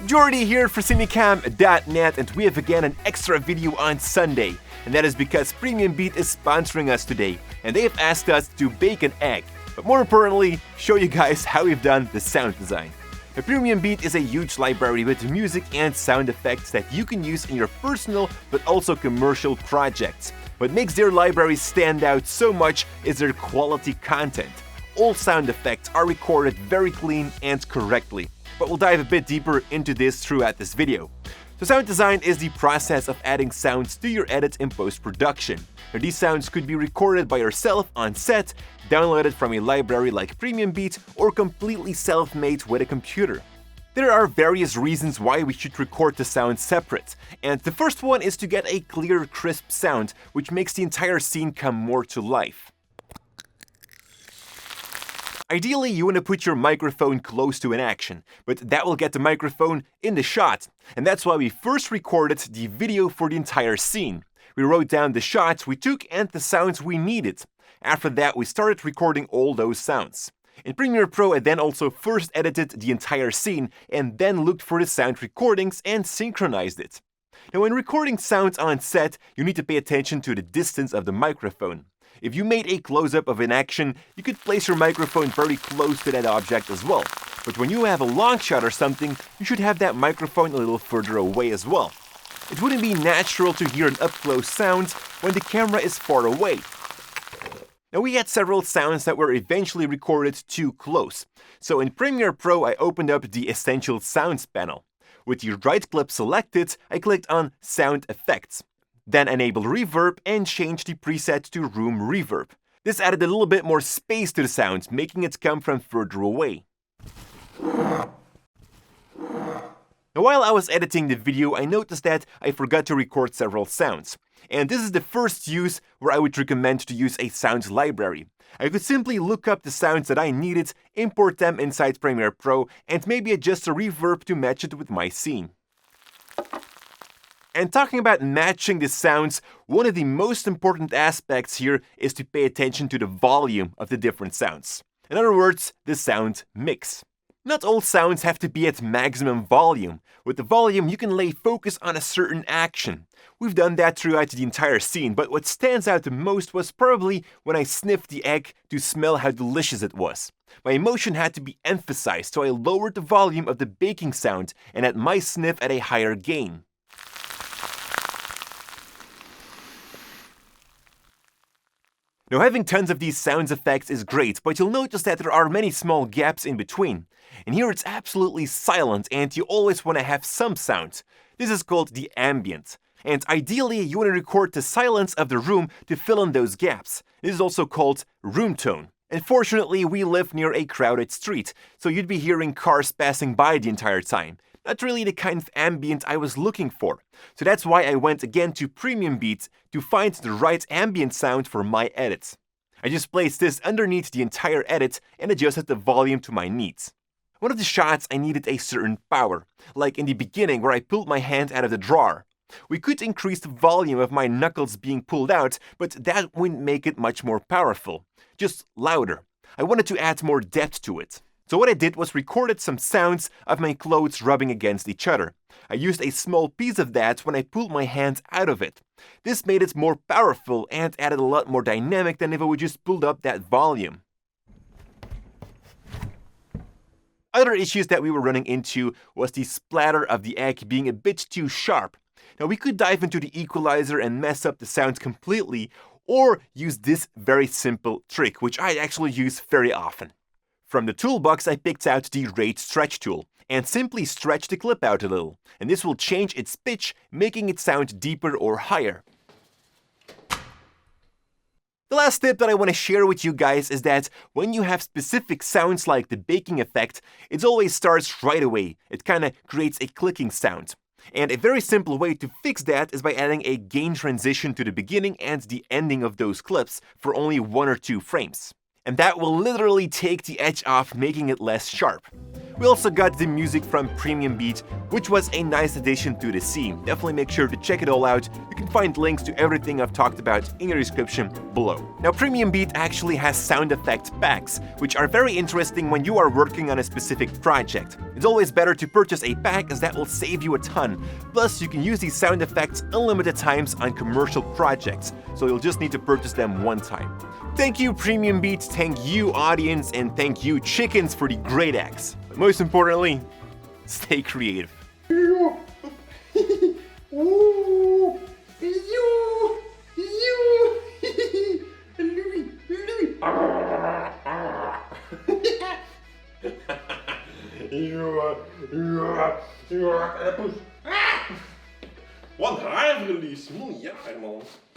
Jordy here for Cinecom.net, and we have again an extra video on Sunday. And that is because Premium Beat is sponsoring us today, and they have asked us to bake an egg, but more importantly, show you guys how we've done the sound design. The Premium Beat is a huge library with music and sound effects that you can use in your personal but also commercial projects. What makes their library stand out so much is their quality content. All sound effects are recorded very clean and correctly, but we'll dive a bit deeper into this throughout this video. So sound design is the process of adding sounds to your edit in post-production. Now, these sounds could be recorded by yourself on set, downloaded from a library like Premium Beat, or completely self-made with a computer. There are various reasons why we should record the sound separate, and the first one is to get a clear, crisp sound, which makes the entire scene come more to life. Ideally, you want to put your microphone close to an action, but that will get the microphone in the shot, and that's why we first recorded the video for the entire scene. We wrote down the shots we took and the sounds we needed. After that, we started recording all those sounds. In Premiere Pro, I then also first edited the entire scene and then looked for the sound recordings and synchronized it. Now, when recording sounds on set, you need to pay attention to the distance of the microphone. If you made a close-up of an action, you could place your microphone very close to that object as well. But when you have a long shot or something, you should have that microphone a little further away as well. It wouldn't be natural to hear an up-close sound when the camera is far away. Now, we had several sounds that were eventually recorded too close. So in Premiere Pro, I opened up the Essential Sounds panel. With the right clip selected, I clicked on Sound Effects. Then enable reverb and change the preset to room reverb. This added a little bit more space to the sound, making it come from further away. Now, while I was editing the video, I noticed that I forgot to record several sounds. And this is the first use where I would recommend to use a sounds library. I could simply look up the sounds that I needed, import them inside Premiere Pro, and maybe adjust the reverb to match it with my scene. And talking about matching the sounds, one of the most important aspects here is to pay attention to the volume of the different sounds. In other words, the sound mix. Not all sounds have to be at maximum volume. With the volume, you can lay focus on a certain action. We've done that throughout the entire scene, but what stands out the most was probably when I sniffed the egg to smell how delicious it was. My emotion had to be emphasized, so I lowered the volume of the baking sound and had my sniff at a higher gain. Now, having tons of these sound effects is great, but you'll notice that there are many small gaps in between. And here it's absolutely silent, and you always want to have some sound. This is called the ambient. And ideally, you want to record the silence of the room to fill in those gaps. This is also called room tone. Unfortunately, we live near a crowded street, so you'd be hearing cars passing by the entire time. Not really the kind of ambient I was looking for. So that's why I went again to Premium Beat to find the right ambient sound for my edits. I just placed this underneath the entire edit and adjusted the volume to my needs. One of the shots I needed a certain power, like in the beginning where I pulled my hand out of the drawer. We could increase the volume of my knuckles being pulled out, but that wouldn't make it much more powerful. Just louder. I wanted to add more depth to it. So what I did was recorded some sounds of my clothes rubbing against each other. I used a small piece of that when I pulled my hand out of it. This made it more powerful and added a lot more dynamic than if I would just pulled up that volume. Other issues that we were running into was the splatter of the egg being a bit too sharp. Now, we could dive into the equalizer and mess up the sounds completely, or use this very simple trick, which I actually use very often. From the toolbox, I picked out the Rate Stretch tool and simply stretch the clip out a little, and this will change its pitch, making it sound deeper or higher. The last tip that I want to share with you guys is that when you have specific sounds like the baking effect, it always starts right away. It kind of creates a clicking sound. And a very simple way to fix that is by adding a gain transition to the beginning and the ending of those clips for only 1 or 2 frames. And that will literally take the edge off, making it less sharp. We also got the music from Premium Beat, which was a nice addition to the scene. Definitely make sure to check it all out. You can find links to everything I've talked about in the description below. Now, Premium Beat actually has sound effect packs, which are very interesting when you are working on a specific project. It's always better to purchase a pack as that will save you a ton. Plus, you can use these sound effects unlimited times on commercial projects, so you'll just need to purchase them one time. Thank you, Premium Beat, thank you, audience, and thank you, chickens, for the great acts. But most importantly, stay creative. Wat haarverlies, moeilijk man.